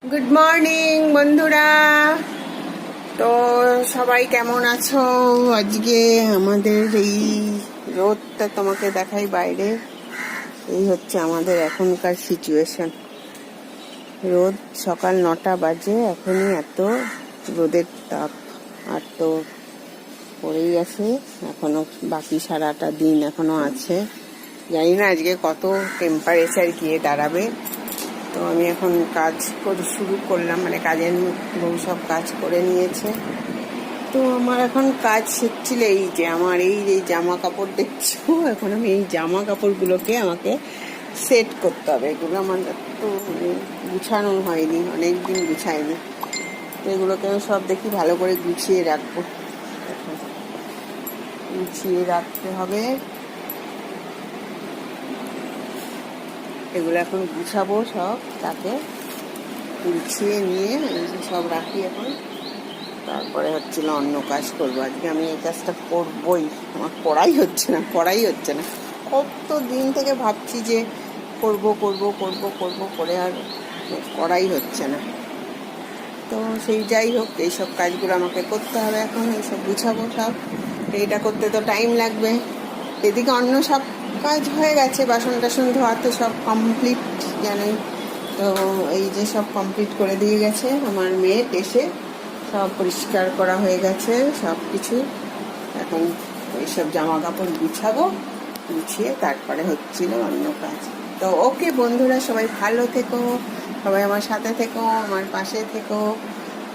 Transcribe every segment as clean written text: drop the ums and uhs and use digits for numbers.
Good morning বন্ধুরা। তো সবাই কেমন আছো? আজকে আমাদের এই রোদটা তোমাকে দেখাই বাইরে। এই হচ্ছে আমাদের এখনকার সিচুয়েশন। রোদ সকাল 9টা বাজে, এখনই এত রোদের তাপ। আর তো পড়েই আছে, এখনো বাকি সারাটা দিন এখনো আছে। জানি না আজকে কত টেম্পারেচার গিয়ে দাঁড়াবে। তো আমি এখন কাজ করে শুরু করলাম, মানে কাজের বউ সব কাজ করে নিয়েছে। তো আমার এখন কাজ হচ্ছিল এই যে আমার এই যে জামা কাপড় দেখছো, এখন আমি এই জামা কাপড়গুলোকে আমাকে সেট করতে হবে। এগুলো আমার তো গুছানো হয়নি, অনেকদিন গুছাইনি। তো এগুলোকে আমি সব দেখি ভালো করে গুছিয়ে রাখবো। গুছিয়ে রাখতে হবে, এগুলো এখন গুছাবো সব। তাকে গুছিয়ে নিয়ে সব রাখি এখন। তারপরে হচ্ছিল অন্য কাজ করবো। আজকে আমি এই কাজটা করবই, আমার করাই হচ্ছে না। কত দিন থেকে ভাবছি যে করব করব করব করব করে আর করাই হচ্ছে না। তো সেই যাই হোক, এইসব কাজগুলো আমাকে করতে হবে এখন। এইসব গুছাবো সব, এইটা করতে তো টাইম লাগবে। এদিকে অন্য সব কাজ হয়ে গেছে, বাসন টাসন ধোয়া তো সব কমপ্লিট জানেন। তো এই যে সব কমপ্লিট করে দিয়ে গেছে আমার মেয়ে এসে, সব পরিষ্কার করা হয়ে গেছে সব কিছু। এখন এইসব জামা কাপড় গুছাবো, গুছিয়ে তারপরে হচ্ছিল অন্য কাজ। তো ওকে বন্ধুরা, সবাই ভালো থেকো, সবাই আমার সাথে থেকো, আমার পাশে থেকো।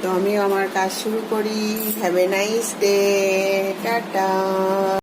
তো আমিও আমার কাজ শুরু করি। Have a nice day, tata.